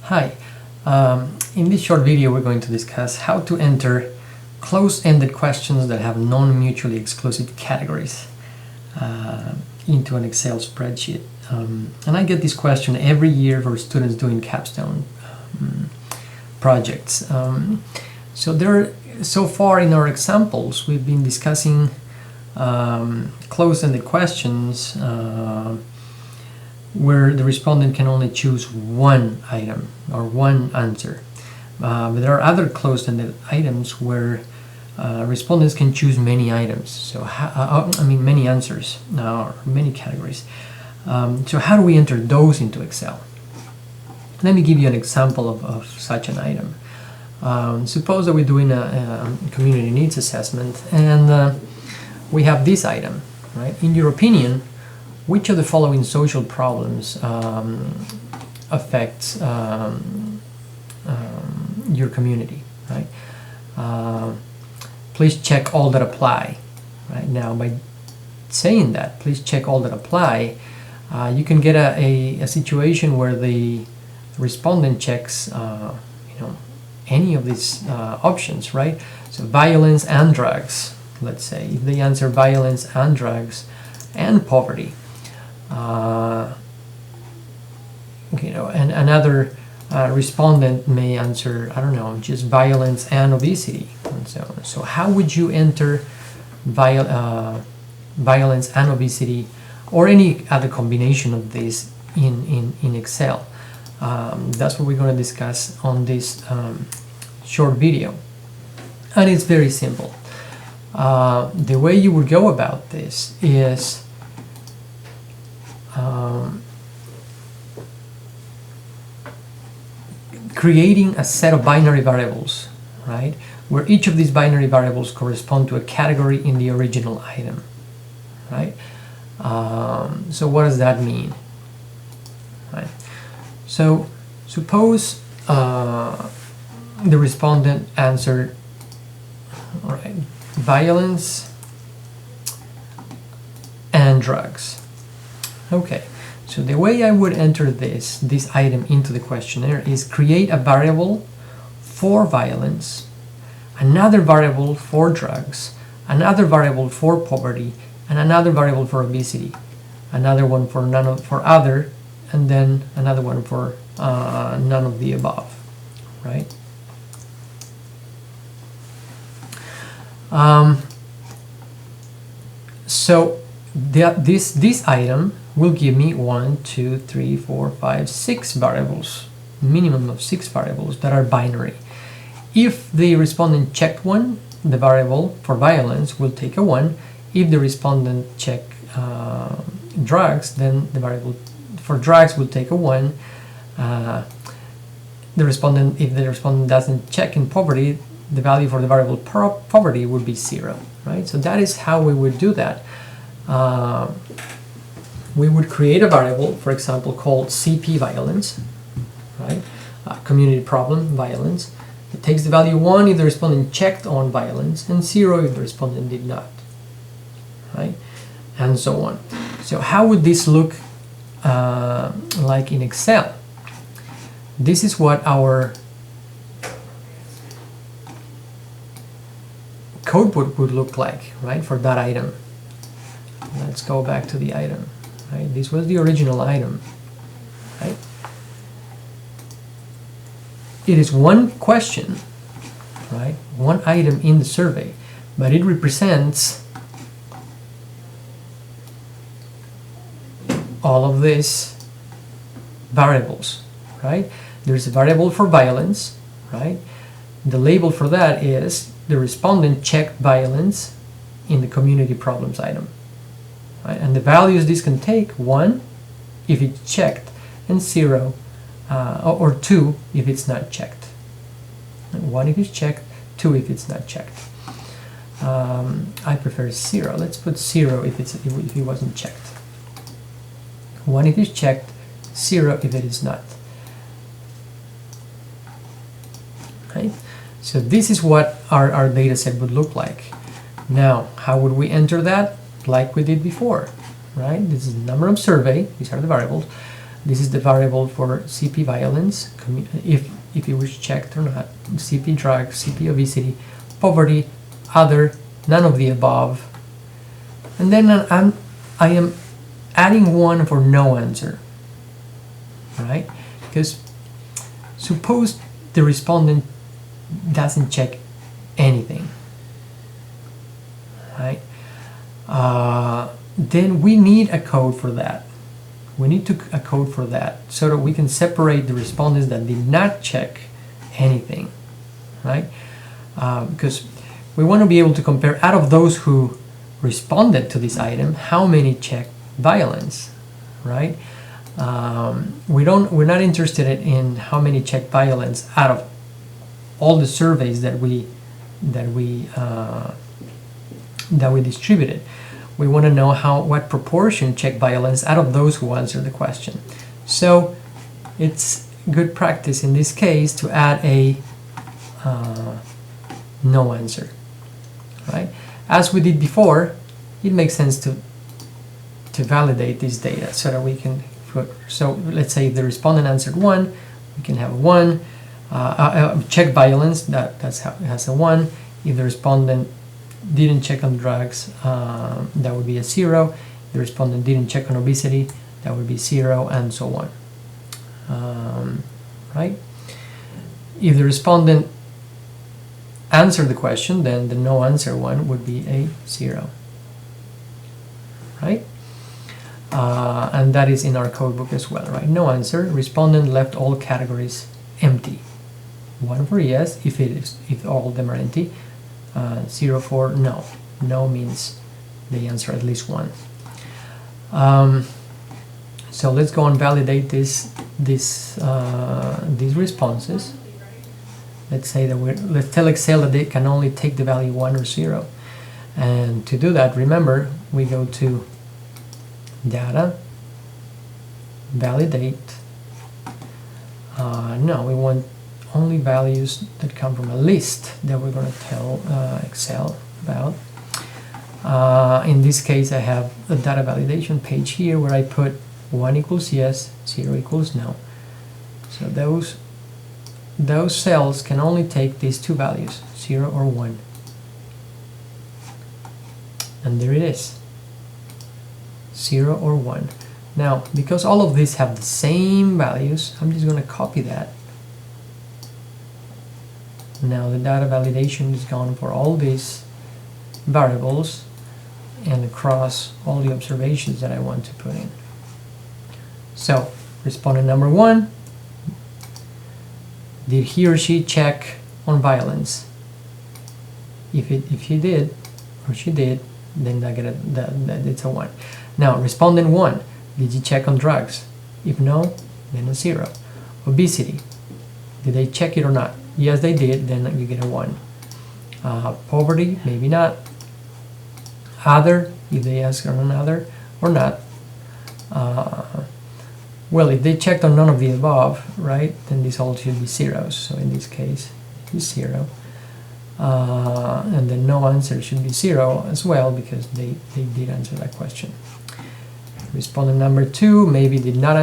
Hi, in this short video we're going to discuss how to enter close-ended questions that have non-mutually exclusive categories into an Excel spreadsheet. And I get this question every year for students doing capstone projects. So far in our examples we've been discussing close-ended questions where the respondent can only choose one item or one answer. But there are other closed-ended items where respondents can choose many items. So, many answers or many categories. So how do we enter those into Excel? Let me give you an example of such an item. Suppose that we're doing a community needs assessment and we have this item, right? In your opinion, which of the following social problems affects your community, right? Please check all that apply. Right now, by saying that, please check all that apply, you can get a situation where the respondent checks, any of these options, right? So violence and drugs, let's say, if they answer violence and drugs and poverty. And another respondent may answer, I don't know, just violence and obesity, and so on. So how would you enter violence and obesity or any other combination of these in Excel? That's what we're going to discuss on this short video. And it's very simple. The way you would go about this is creating a set of binary variables, right, where each of these binary variables correspond to a category in the original item, right? So what does that mean, right? So suppose the respondent answered, all right, violence and drugs. Okay, so the way I would enter this item into the questionnaire is create a variable for violence, another variable for drugs, another variable for poverty, and another variable for obesity, another one for other, and then another one for none of the above, right? So this item will give me 1, 2, 3, 4, 5, 6 variables, minimum of 6 variables that are binary. If the respondent checked one, the variable for violence will take a 1. If the respondent checked drugs, then the variable for drugs will take a 1. If the respondent doesn't check in poverty, the value for the variable poverty would be 0, right? So that is how we would do that. We would create a variable, for example, called CP violence, right? Community problem violence. It takes the value 1 if the respondent checked on violence and 0 if the respondent did not, right? And so on. So how would this look like in Excel? This is what our code would look like, right, for that item. Let's go back to the item. Right? This was the original item, right? It is one question, right? One item in the survey, but it represents all of these variables, right? There's a variable for violence, right? The label for that is the respondent checked violence in the community problems item. Right? And the values this can take, 1 if it's checked and 0 or 2 if it's not checked. 1 if it's checked, 2 if it's not checked. I prefer 0. Let's put 0 if it wasn't checked. 1 if it's checked, 0 if it is not. Right? So this is what our data set would look like. Now, how would we enter that? Like we did before, right? This is the number of survey, these are the variables. This is the variable for CP violence, if it was checked or not, CP drug, CP obesity, poverty, other, none of the above. And then I am adding 1 for no answer, right? Because suppose the respondent doesn't check anything, right? Then we need a code for that. We need a code for that so that we can separate the respondents that did not check anything, right? Because we want to be able to compare out of those who responded to this item, how many checked violence, right? We're not interested in how many checked violence out of all the surveys that we distributed. We want to know what proportion checked violence out of those who answered the question. So it's good practice in this case to add a no answer, right? As we did before, it makes sense to validate this data so that we can so let's say if the respondent answered 1, we can have 1 check violence, has a 1. If the respondent didn't check on drugs, that would be a 0. If the respondent didn't check on obesity, that would be 0, and so on, right? If the respondent answered the question, then the no answer one would be a 0, right? And that is in our codebook as well, right? No answer. Respondent left all categories empty. 1 for yes, if all of them are empty. 0 for no. No means they answer at least 1. So let's go and validate these responses. Let's say that let's tell Excel that they can only take the value 1 or 0. And to do that, remember, we go to Data, Validate. No, we want only values that come from a list that we're going to tell Excel about. In this case, I have a data validation page here where I put 1 equals yes, 0 equals no. So those cells can only take these two values, 0 or 1. And there it is, 0 or 1. Now, because all of these have the same values, I'm just going to copy that. Now the data validation is gone for all these variables and across all the observations that I want to put in. So, respondent number 1, did he or she check on violence? If he did or she did, then it's a 1. Now, respondent 1, did you check on drugs? If no, then a 0. Obesity, did they check it or not? Yes, they did, then you get a 1. Poverty, maybe not. Other, if they ask on another or not. Well, if they checked on none of the above, right, then this all should be zeros. So in this case, it's 0. And then no answer should be 0 as well because they did answer that question. Respondent number 2 maybe did not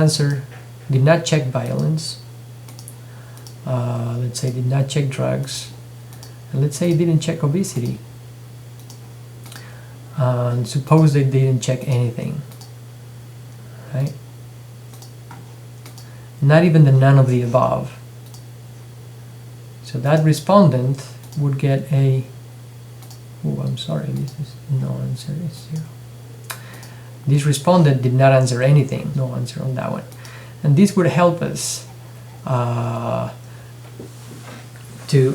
check violence. Let's say did not check drugs. And let's say didn't check obesity. And suppose they didn't check anything, right? Not even the none of the above. So that respondent would get a, oh, I'm sorry, this is no answer, is 0. This respondent did not answer anything, no answer on that one. And this would help us to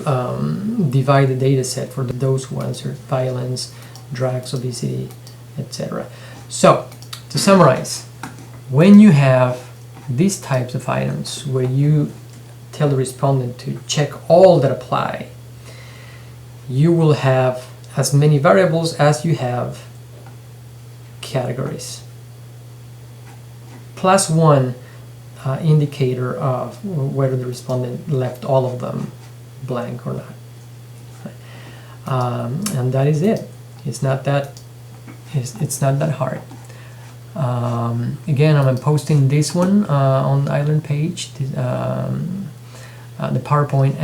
divide the data set for those who answered violence, drugs, obesity, etc. So, to summarize, when you have these types of items where you tell the respondent to check all that apply, you will have as many variables as you have categories. Plus 1 indicator of whether the respondent left all of them blank or not. And that is it. It's not that hard. Again, I'm posting this one on the island page, the PowerPoint